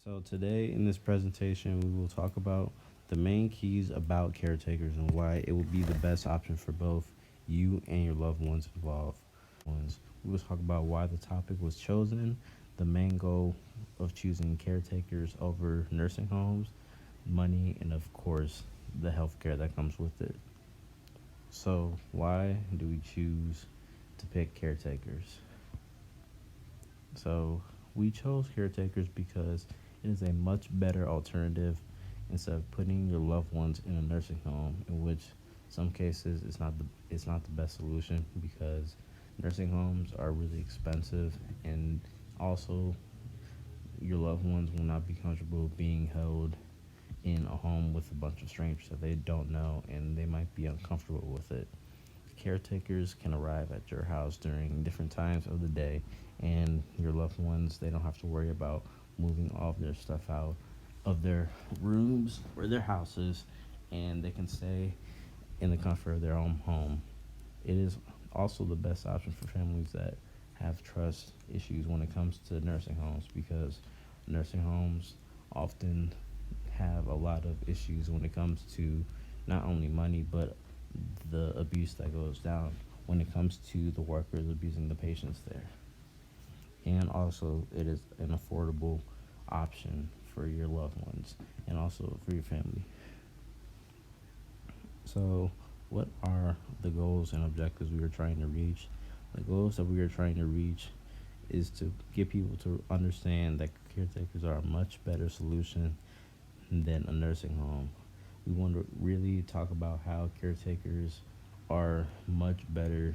So, today in this presentation, we will talk about the main keys about caretakers and why it will be the best option for both you and your loved ones involved. We will talk about why the topic was chosen, the main goal of choosing caretakers over nursing homes, money, and of course, the healthcare that comes with it. So, why do we choose to pick caretakers? So, we chose caretakers because it is a much better alternative instead of putting your loved ones in a nursing home, in which some cases it's not the best solution because nursing homes are really expensive, and also your loved ones will not be comfortable being held in a home with a bunch of strangers that they don't know, and they might be uncomfortable with it. Caretakers can arrive at your house during different times of the day, and your loved ones, they don't have to worry about moving all of their stuff out of their rooms or their houses, and they can stay in the comfort of their own home. It is also the best option for families that have trust issues when it comes to nursing homes, because nursing homes often have a lot of issues when it comes to not only money but the abuse that goes down when it comes to the workers abusing the patients there. And also, it is an affordable option for your loved ones and also for your family. So, what are the goals and objectives we are trying to reach? The goals that we are trying to reach is to get people to understand that caretakers are a much better solution than a nursing home. We want to really talk about how caretakers are much better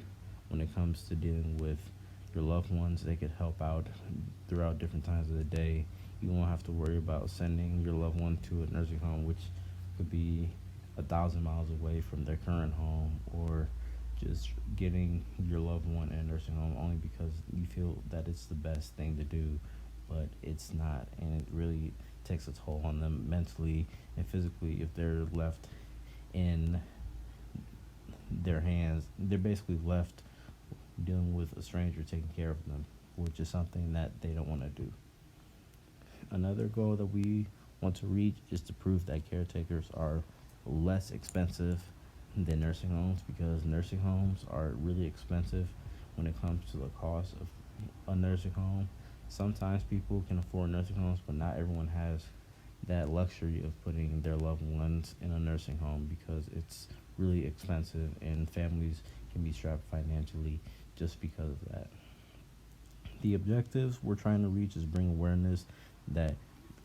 when it comes to dealing with your loved ones. They could help out throughout different times of the day. You won't have to worry about sending your loved one to a nursing home, which could be 1,000 miles away from their current home, or just getting your loved one in a nursing home only because you feel that it's the best thing to do, but it's not, and it really takes a toll on them mentally and physically if they're left in their hands. They're basically left dealing with a stranger taking care of them, which is something that they don't want to do. Another goal that we want to reach is to prove that caretakers are less expensive than nursing homes, because nursing homes are really expensive when it comes to the cost of a nursing home. Sometimes people can afford nursing homes, but not everyone has that luxury of putting their loved ones in a nursing home because it's really expensive, and families can be strapped financially just because of that. The objectives we're trying to reach is bring awareness that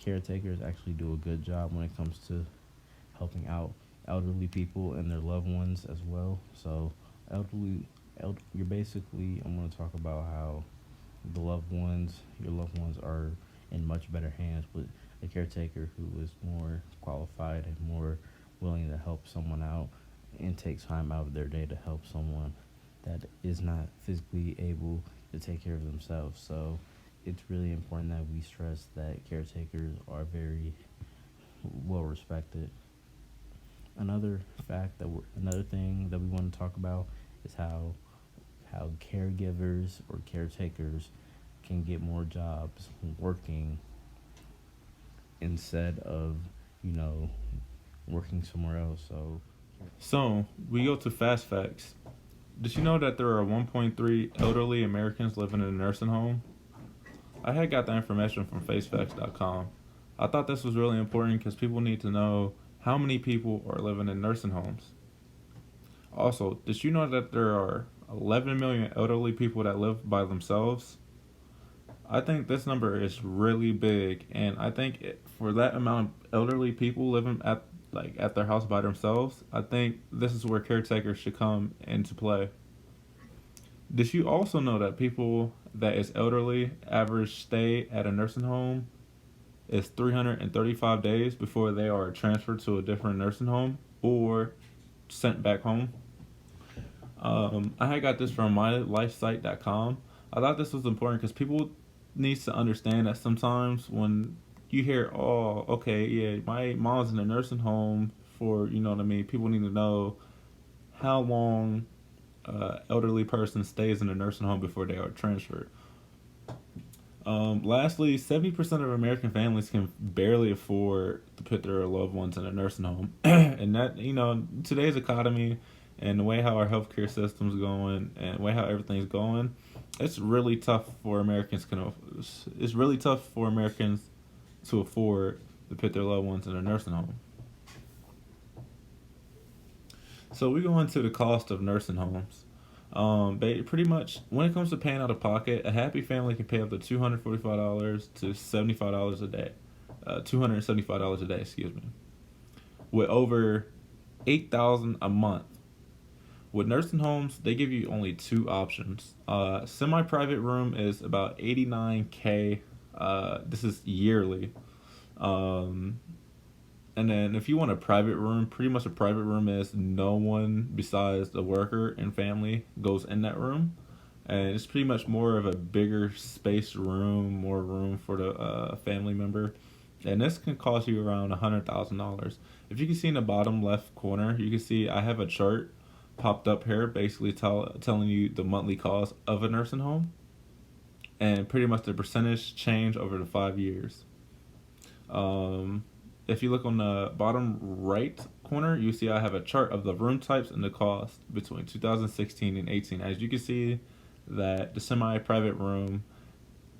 caretakers actually do a good job when it comes to helping out elderly people and their loved ones as well. So, you're basically, I'm going to talk about how your loved ones are in much better hands with a caretaker who is more qualified and more willing to help someone out and take time out of their day to help someone that is not physically able to take care of themselves. So, it's really important that we stress that caretakers are very well respected. Another thing that we want to talk about is how caregivers or caretakers can get more jobs working instead of, you know, working somewhere else. So, we go to fast facts. Did you know that there are 1.3 elderly Americans living in a nursing home? I had got that information from facefacts.com. I thought this was really important because people need to know how many people are living in nursing homes. Also, did you know that there are 11 million elderly people that live by themselves? I think this number is really big, and I think for that amount of elderly people living at their house by themselves, I think this is where caretakers should come into play. Did you also know that people that is elderly average stay at a nursing home is 335 days before they are transferred to a different nursing home or sent back home? I had got this from mylifesite.com. I thought this was important because people needs to understand that sometimes when you hear, oh, okay, yeah, my mom's in a nursing home for, you know what I mean, people need to know how long elderly person stays in a nursing home before they are transferred. Lastly, 70% of American families can barely afford to put their loved ones in a nursing home. And that, today's economy and the way how our healthcare system's going and the way how everything's going, it's really tough for it's really tough for Americans to afford to put their loved ones in a nursing home. So we go into the cost of nursing homes. Pretty much when it comes to paying out of pocket, a happy family can pay up to $245 to $75 a day. $275 a day, excuse me. With over 8,000 a month. With nursing homes, they give you only two options. Semi-private room is about 89K. This is yearly. Um, and then if you want a private room, pretty much a private room is no one besides the worker and family goes in that room. And it's pretty much more of a bigger space room, more room for the family member. And this can cost you around $100,000. If you can see in the bottom left corner, you can see I have a chart popped up here basically telling you the monthly cost of a nursing home and pretty much the percentage change over the 5 years. If you look on the bottom right corner, you see I have a chart of the room types and the cost between 2016 and 18. As you can see, that the semi-private room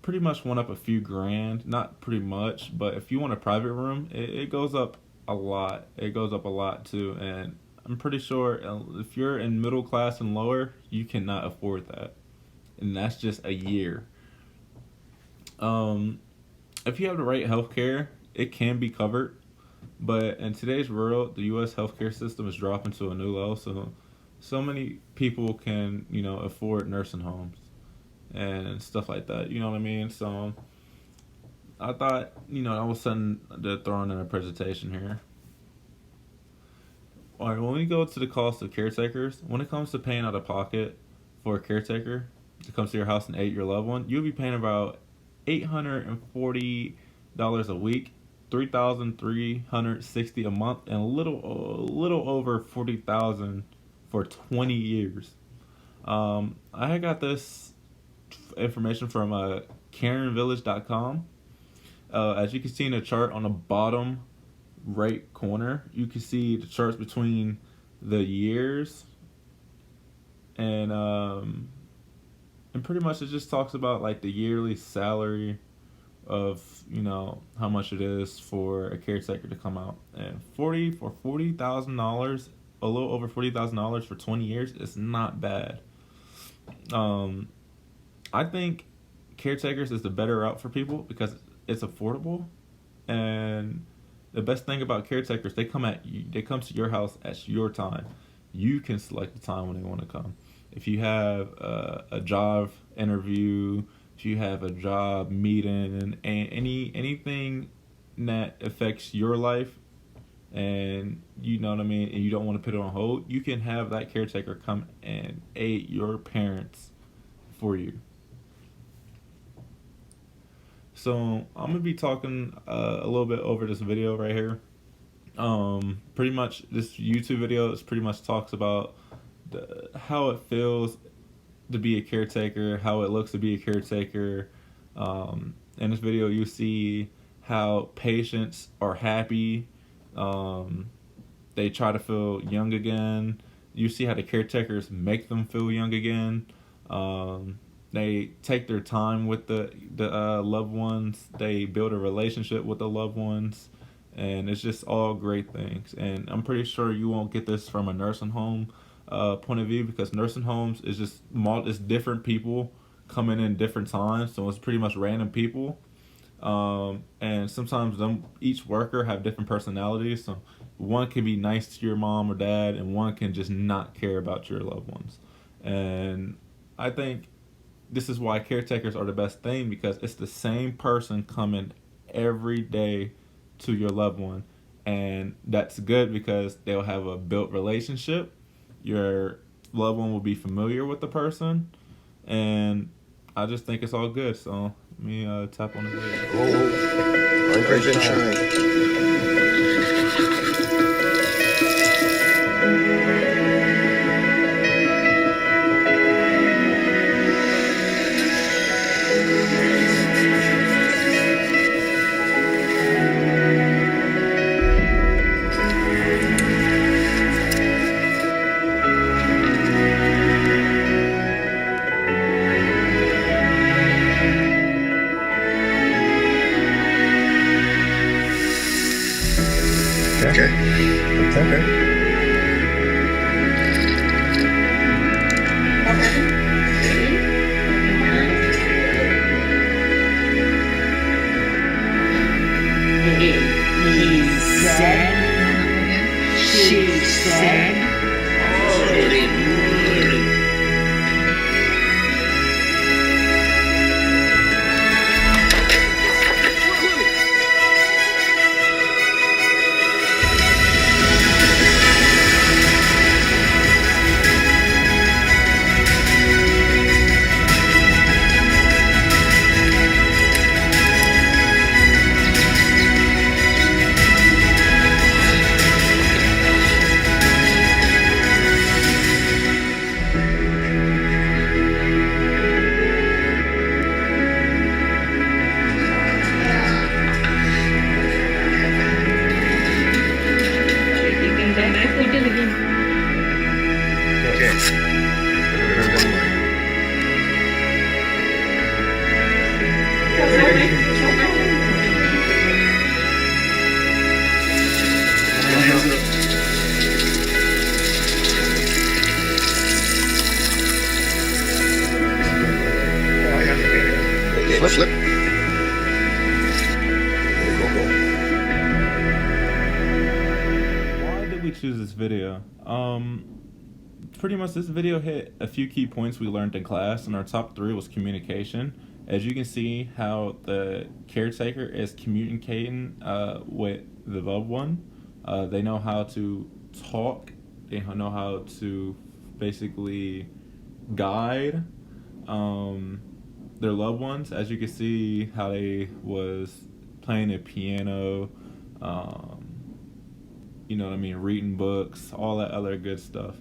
pretty much went up a few grand. Not pretty much, but if you want a private room, it goes up a lot. It goes up a lot too, and I'm pretty sure if you're in middle class and lower, you cannot afford that, and that's just a year. If you have the right healthcare, it can be covered. But in today's world, the U.S. healthcare system is dropping to a new level. So many people can, afford nursing homes and stuff like that. You know what I mean? So I thought, I was something to throw in a presentation here. All right, when we go to the cost of caretakers, when it comes to paying out of pocket for a caretaker to come to your house and aid your loved one, you'll be paying about $840 a week, $3,360 a month, and a little over $40,000 for 20 years. I got this information from KarenVillage.com. As you can see in the chart on the bottom right corner, you can see the charts between the years, and pretty much it just talks about like the yearly salary of how much it is for a caretaker to come out, and $40,000, a little over $40,000 for 20 years is not bad. I think caretakers is the better route for people because it's affordable, and the best thing about caretakers, they come to your house at your time. You can select the time when they want to come. If you have a job interview, if you have a job meeting, and anything that affects your life, and you know what I mean, and you don't want to put it on hold, you can have that caretaker come and aid your parents for you. So I'm gonna be talking a little bit over this video right here. Pretty much this YouTube video is pretty much talks about how it feels to be a caretaker, how it looks to be a caretaker. In this video, you see how patients are happy. They try to feel young again. You see how the caretakers make them feel young again. They take their time with the loved ones. They build a relationship with the loved ones, and it's just all great things. And I'm pretty sure you won't get this from a nursing home point of view, because nursing homes is just it's different people coming in different times, so it's pretty much random people. And sometimes each worker have different personalities, so one can be nice to your mom or dad, and one can just not care about your loved ones. And I think this is why caretakers are the best thing, because it's the same person coming every day to your loved one, and that's good because they'll have a built relationship. Your loved one will be familiar with the person, and I just think it's all good. So let me tap on the video. Oh, Andre been trying. flip. Go. Why did we choose this video? Pretty much this video hit a few key points we learned in class, and our top 3 was communication. As you can see how the caretaker is communicating with the loved one. They know how to talk. They know how to basically guide their loved ones. As you can see how they was playing a piano, you know what I mean, reading books, all that other good stuff.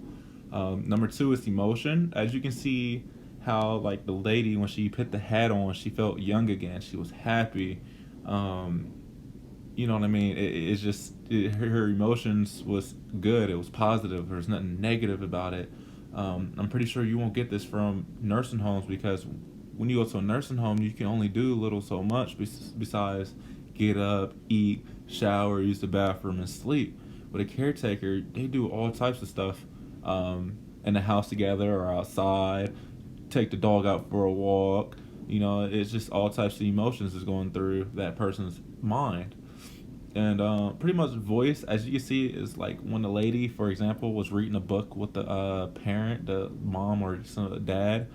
Number 2 is emotion. As you can see how like the lady, when she put the hat on, she felt young again. She was happy. You know what I mean? It's just her emotions was good. It was positive. There's nothing negative about it. I'm pretty sure you won't get this from nursing homes, because when you go to a nursing home, you can only do little so much besides get up, eat, shower, use the bathroom, and sleep. With a caretaker, they do all types of stuff in the house together or outside, take the dog out for a walk. You know, it's just all types of emotions is going through that person's mind. And pretty much voice, as you can see, is like when the lady, for example, was reading a book with the parent, the mom or some dad.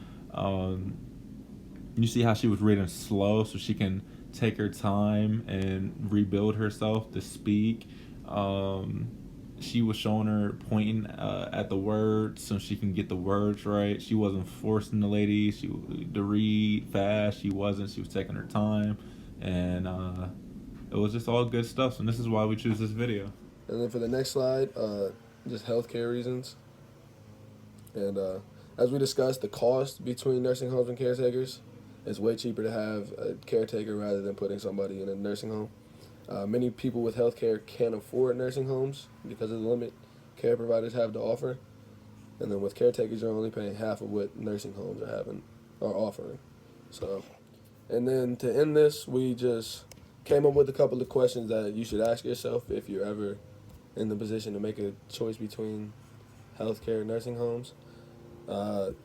You see how she was reading slow so she can take her time and rebuild herself to speak. She was showing her pointing at the words so she can get the words right. She wasn't forcing the lady to read fast. She wasn't. She was taking her time, and it was just all good stuff. And this is why we choose this video. And then for the next slide, just healthcare reasons. And as we discussed, the cost between nursing homes and caretakers, it's way cheaper to have a caretaker rather than putting somebody in a nursing home. Many people with healthcare can't afford nursing homes because of the limit care providers have to offer. And then with caretakers, you're only paying half of what nursing homes are offering. So, and then to end this, we just came up with a couple of questions that you should ask yourself if you're ever in the position to make a choice between healthcare and nursing homes. Will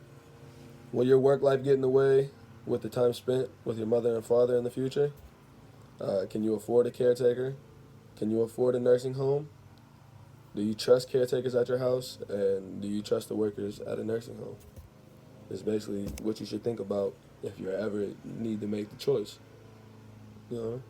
your work life get in the way with the time spent with your mother and father in the future? Can you afford a caretaker? Can you afford a nursing home? Do you trust caretakers at your house? And do you trust the workers at a nursing home? It's basically what you should think about if you ever need to make the choice. You know?